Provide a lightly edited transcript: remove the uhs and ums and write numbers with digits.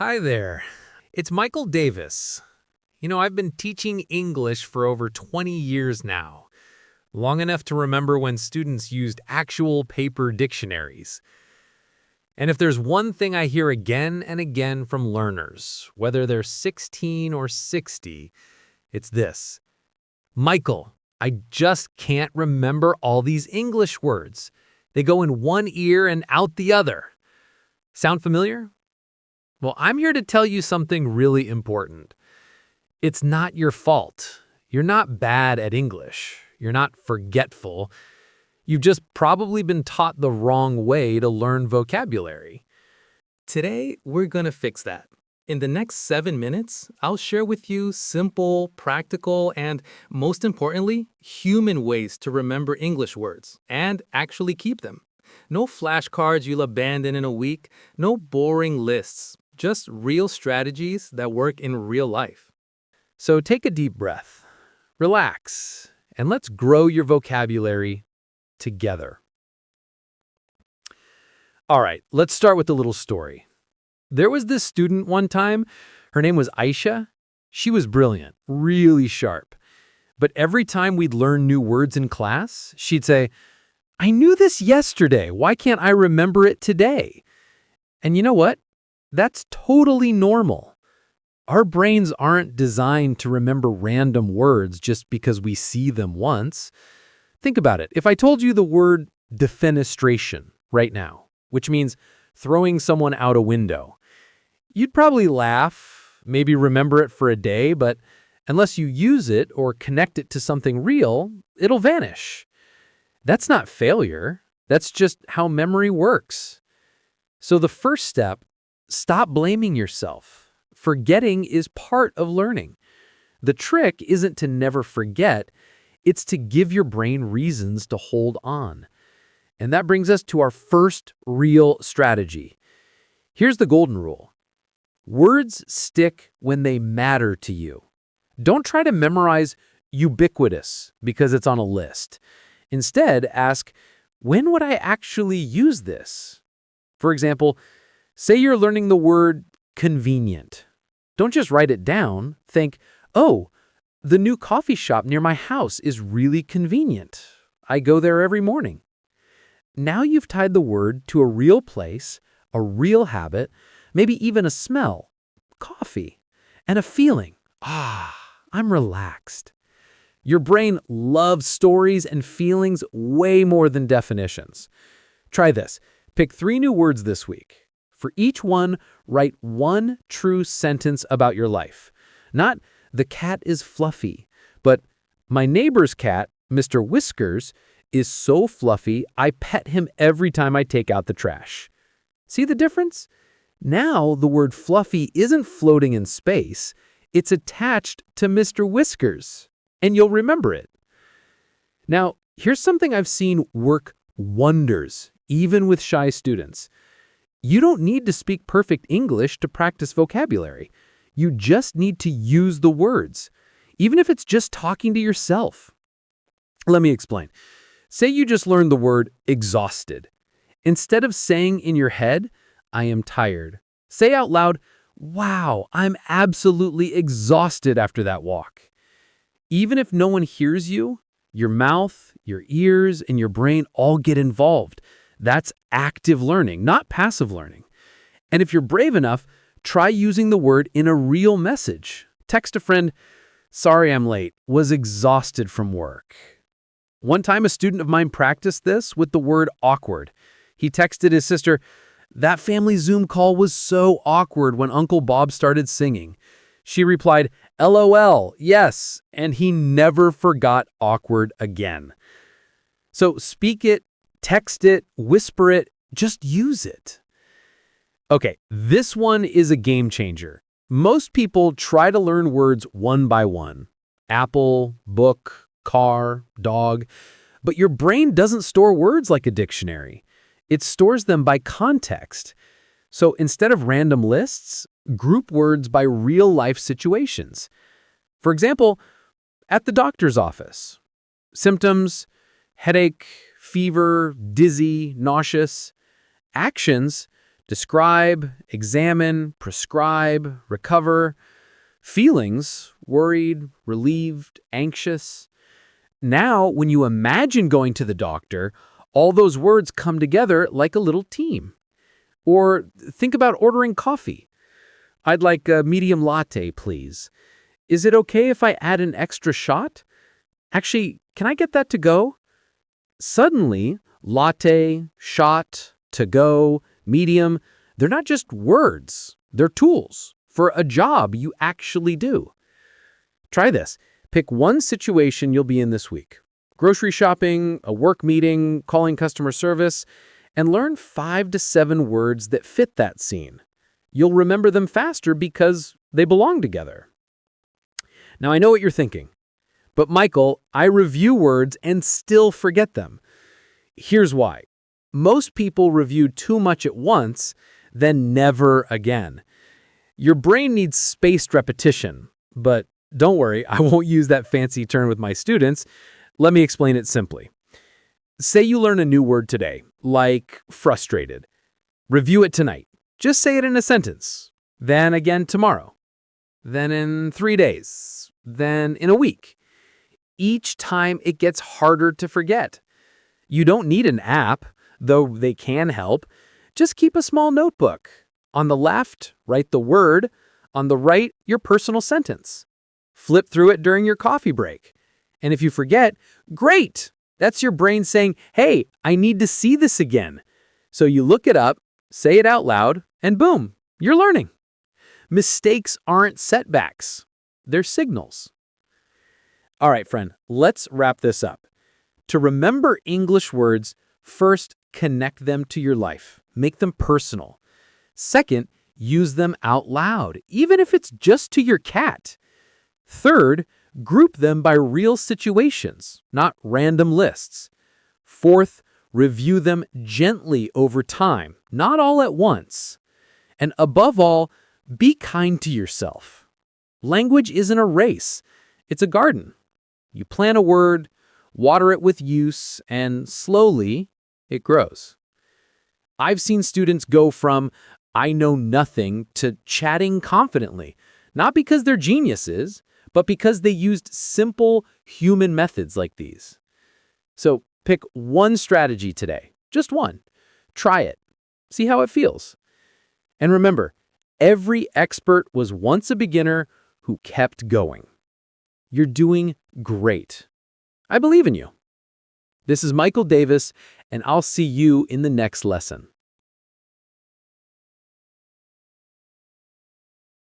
Hi there. It's Michael Davis. I've been teaching English for over 20 years now, long enough to remember when students used actual paper dictionaries. And if there's one thing I hear again and again from learners, whether they're 16 or 60, it's this. Michael, I just can't remember all these English words. They go in one ear and out the other. Sound familiar? Well, I'm here to tell you something really important. It's not your fault. You're not bad at English. You're not forgetful. You've just probably been taught the wrong way to learn vocabulary. Today, we're going to fix that. In the next 7 minutes, I'll share with you simple, practical, and most importantly, human ways to remember English words and actually keep them. No flashcards you'll abandon in a week, no boring lists, just real strategies that work in real life. So take a deep breath, relax, and let's grow your vocabulary together. All right, let's start with a little story. There was this student one time. Her name was Aisha. She was brilliant, really sharp. But every time we'd learn new words in class, she'd say, "I knew this yesterday. Why can't I remember it today?" And you know what? That's totally normal. Our brains aren't designed to remember random words just because we see them once. Think about it. If I told you the word defenestration right now, which means throwing someone out a window, you'd probably laugh, maybe remember it for a day, but unless you use it or connect it to something real, it'll vanish. That's not failure. That's just how memory works. So the first step, stop blaming yourself. Forgetting is part of learning. The trick isn't to never forget, it's to give your brain reasons to hold on. And that brings us to our first real strategy. Here's the golden rule. Words stick when they matter to you. Don't try to memorize ubiquitous because it's on a list. Instead, ask, when would I actually use this? For example, say you're learning the word convenient. Don't just write it down. Think, oh, the new coffee shop near my house is really convenient. I go there every morning. Now you've tied the word to a real place, a real habit, maybe even a smell, coffee, and a feeling. I'm relaxed. Your brain loves stories and feelings way more than definitions. Try this. Pick 3 new words this week. For each one, write one true sentence about your life. Not, the cat is fluffy, but my neighbor's cat, Mr. Whiskers, is so fluffy, I pet him every time I take out the trash. See the difference? Now the word fluffy isn't floating in space. It's attached to Mr. Whiskers, and you'll remember it. Now, here's something I've seen work wonders, even with shy students. You don't need to speak perfect English to practice vocabulary. You just need to use the words, even if it's just talking to yourself. Let me explain. Say you just learned the word exhausted. Instead of saying in your head, I am tired, say out loud, wow, I'm absolutely exhausted after that walk. Even if no one hears you, your mouth, your ears, and your brain all get involved. That's active learning, not passive learning. And if you're brave enough, try using the word in a real message. Text a friend, sorry I'm late, was exhausted from work. One time a student of mine practiced this with the word awkward. He texted his sister, that family Zoom call was so awkward when Uncle Bob started singing. She replied, LOL, yes, and he never forgot awkward again. So speak it, text it, whisper it, just use it. Okay, this one is a game changer. Most people try to learn words one by one. Apple, book, car, dog. But your brain doesn't store words like a dictionary. It stores them by context. So instead of random lists, group words by real-life situations. For example, at the doctor's office. Symptoms, headache, fever, dizzy, nauseous. Actions, Describe, examine, prescribe, recover. Feelings, worried, relieved, anxious. Now, when you imagine going to the doctor, all those words come together like a little team. Or think about ordering coffee. I'd like a medium latte, please. Is it okay if I add an extra shot? Actually, can I get that to go? Suddenly, latte, shot, to go, medium, they're not just words. They're tools for a job you actually do. Try this. Pick one situation you'll be in this week. Grocery shopping, a work meeting, calling customer service, and learn 5 to 7 words that fit that scene. You'll remember them faster because they belong together. Now, I know what you're thinking. But Michael, I review words and still forget them. Here's why. Most people review too much at once, then never again. Your brain needs spaced repetition, but don't worry, I won't use that fancy term with my students. Let me explain it simply. Say you learn a new word today, like frustrated. Review it tonight. Just say it in a sentence. Then again tomorrow. Then in 3 days. Then in a week. Each time it gets harder to forget. You don't need an app, though they can help. Just keep a small notebook. On the left, write the word. On the right, your personal sentence. Flip through it during your coffee break. And if you forget, great! That's your brain saying, hey, I need to see this again. So you look it up, say it out loud, and boom, you're learning. Mistakes aren't setbacks. They're signals. All right, friend, let's wrap this up. To remember English words, first, connect them to your life. Make them personal. Second, use them out loud, even if it's just to your cat. Third, group them by real situations, not random lists. Fourth, review them gently over time, not all at once. And above all, be kind to yourself. Language isn't a race. It's a garden. You plant a word, water it with use, and slowly it grows. I've seen students go from I know nothing to chatting confidently, not because they're geniuses, but because they used simple human methods like these. So pick one strategy today, just one. Try it. See how it feels. And remember, every expert was once a beginner who kept going. You're doing great. I believe in you. This is Michael Davis, and I'll see you in the next lesson.